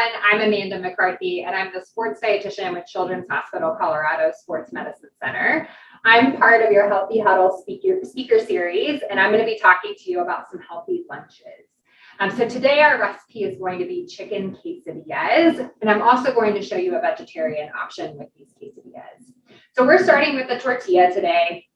I'm Amanda McCarthy, and I'm the sports dietitian with Children's Hospital Colorado Sports Medicine Center. I'm part of your Healthy Huddle speaker series, and I'm going to be talking to you about some healthy lunches. So today our recipe is going to be chicken quesadillas, and I'm also going to show you a vegetarian option with these quesadillas. So we're starting with the tortilla today.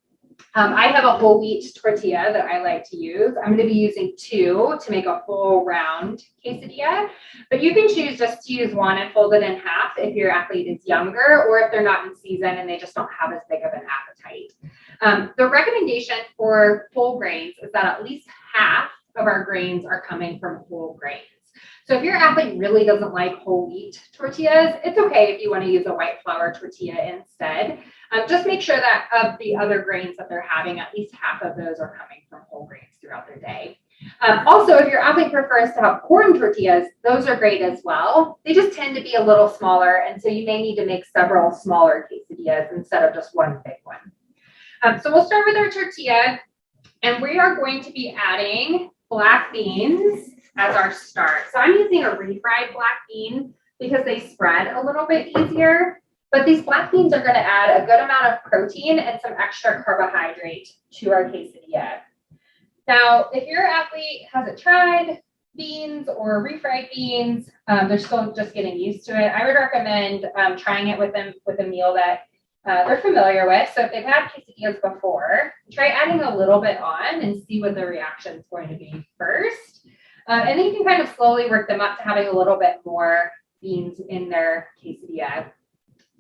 I have a whole wheat tortilla that I like to use. I'm going to be using 2 to make a full round quesadilla, but you can choose just to use 1 and fold it in half if your athlete is younger or if they're not in season and they just don't have as big of an appetite. The recommendation for whole grains is that at least half of our grains are coming from whole grains. So if your athlete really doesn't like whole wheat tortillas, it's okay if you want to use a white flour tortilla instead. Just make sure that of the other grains that they're having, at least half of those are coming from whole grains throughout their day. Also, if your athlete prefers to have corn tortillas, those are great as well. They just tend to be a little smaller, and so you may need to make several smaller quesadillas instead of just one big one. So we'll start with our tortilla, and we are going to be adding black beans as our start. So I'm using a refried black bean because they spread a little bit easier, but these black beans are going to add a good amount of protein and some extra carbohydrate to our quesadilla. Now, if your athlete hasn't tried beans or refried beans, they're still just getting used to it, I would recommend trying it with them with a meal that they're familiar with. So if they've had quesadillas before, try adding a little bit on and see what the reaction is going to be first. And then you can kind of slowly work them up to having a little bit more beans in their quesadilla.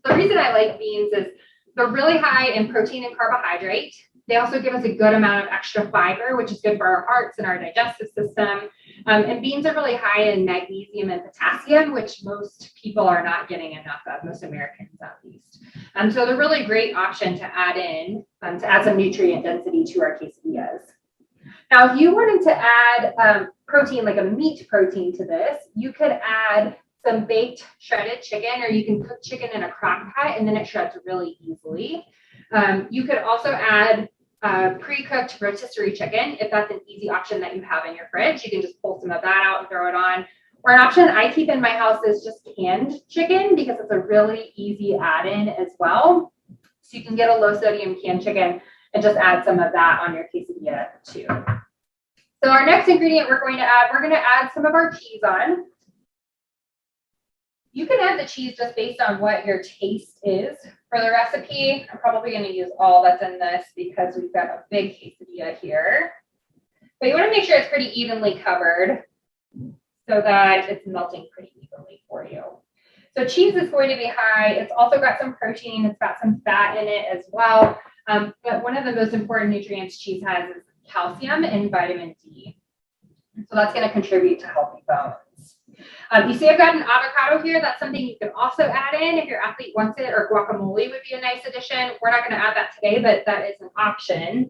The reason I like beans is they're really high in protein and carbohydrate. They also give us a good amount of extra fiber, which is good for our hearts and our digestive system. And beans are really high in magnesium and potassium, which most people are not getting enough of, most Americans at least. So they're a really great option to add in, to add some nutrient density to our quesadillas. Now, if you wanted to add protein, like a meat protein to this, you could add some baked shredded chicken, or you can cook chicken in a crock pot and then it shreds really easily. You could also add pre-cooked rotisserie chicken if that's an easy option that you have in your fridge. You can just pull some of that out and throw it on. Or an option I keep in my house is just canned chicken because it's a really easy add-in as well. So you can get a low sodium canned chicken and just add some of that on your quesadilla too. So our next ingredient we're going to add some of our cheese on. You can add the cheese just based on what your taste is for the recipe. I'm probably going to use all that's in this because we've got a big quesadilla here. But you want to make sure it's pretty evenly covered so that it's melting pretty evenly for you. So cheese is going to be high. It's also got some protein. It's got some fat in it as well. But one of the most important nutrients cheese has is calcium and vitamin D. So that's going to contribute to healthy bones. You see I've got an avocado here. That's something you can also add in if your athlete wants it, or guacamole would be a nice addition. We're not going to add that today, but that is an option.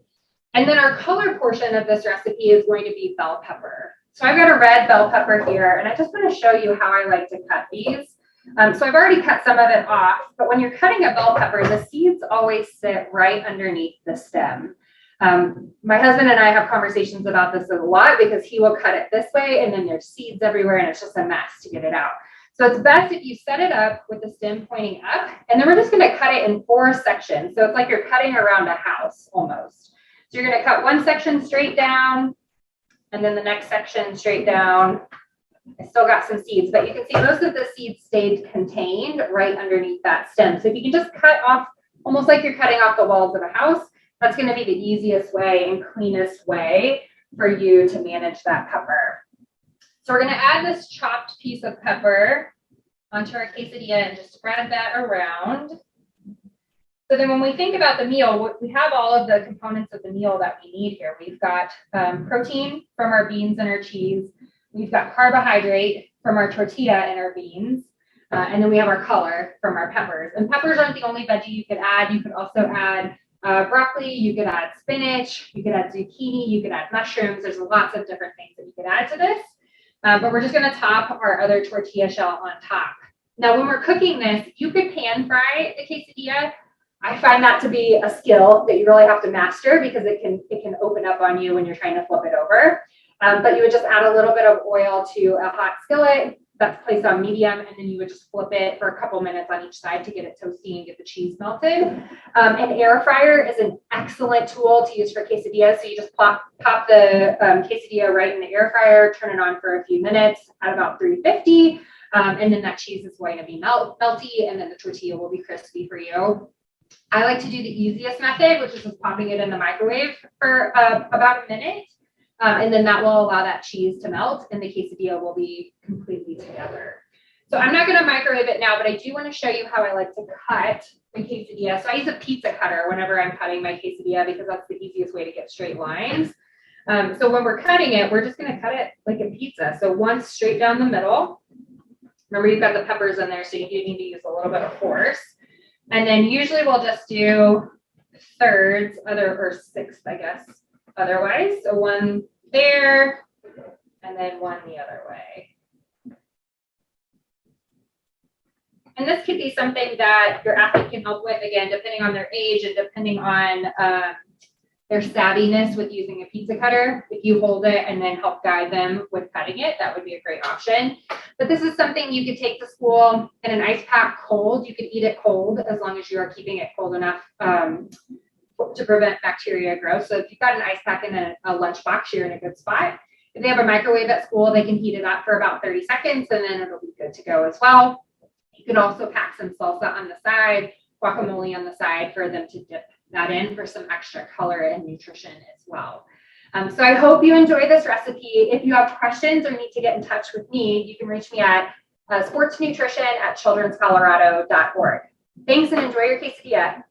And then our color portion of this recipe is going to be bell pepper. So I've got a red bell pepper here, and I just want to show you how I like to cut these. So I've already cut some of it off, but when you're cutting a bell pepper, the seeds always sit right underneath the stem. My husband and I have conversations about this a lot because he will cut it this way and then there's seeds everywhere and it's just a mess to get it out. So it's best if you set it up with the stem pointing up, and then we're just going to cut it in 4 sections. So it's like you're cutting around a house almost. So you're going to cut one section straight down and then the next section straight down. I still got some seeds, but you can see most of the seeds stayed contained right underneath that stem. So if you can just cut off, almost like you're cutting off the walls of a house, that's going to be the easiest way and cleanest way for you to manage that pepper. So we're going to add this chopped piece of pepper onto our quesadilla and just spread that around. So then when we think about the meal, we have all of the components of the meal that we need here. We've got protein from our beans and our cheese. We've got carbohydrate from our tortilla and our beans. And then we have our color from our peppers. And peppers aren't the only veggie you could add. You could also add broccoli, you could add spinach, you could add zucchini, you could add mushrooms. There's lots of different things that you could add to this. But we're just going to top our other tortilla shell on top. Now, when we're cooking this, you could pan fry the quesadilla. I find that to be a skill that you really have to master because it can open up on you when you're trying to flip it over. But you would just add a little bit of oil to a hot skillet, That's placed on medium, and then you would just flip it for a couple minutes on each side to get it toasty and get the cheese melted. An air fryer is an excellent tool to use for quesadillas. So you just pop the quesadilla right in the air fryer, turn it on for a few minutes at about 350, and then that cheese is going to be melty, and then the tortilla will be crispy for you. I like to do the easiest method, which is just popping it in the microwave for about a minute. And then that will allow that cheese to melt and the quesadilla will be completely together. So I'm not going to microwave it now, but I do want to show you how I like to cut my quesadilla. So I use a pizza cutter whenever I'm cutting my quesadilla because that's the easiest way to get straight lines. So when we're cutting it, we're just going to cut it like a pizza. So one straight down the middle. Remember, you've got the peppers in there, so you do need to use a little bit of force. And then usually we'll just do thirds, or sixths, I guess, otherwise. So one there, and then one the other way. And this could be something that your athlete can help with, again, depending on their age and depending on their savviness with using a pizza cutter. If you hold it and then help guide them with cutting it, that would be a great option. But this is something you could take to school in an ice pack cold. You could eat it cold as long as you are keeping it cold enough to prevent bacteria growth. So if you've got an ice pack in a lunchbox, you're in a good spot. If they have a microwave at school, they can heat it up for about 30 seconds and then it'll be good to go as well. You can also pack some salsa on the side, guacamole on the side for them to dip that in for some extra color and nutrition as well. So I hope you enjoy this recipe. If you have questions or need to get in touch with me, you can reach me at sportsnutrition@childrenscolorado.org. Thanks and enjoy your quesadilla.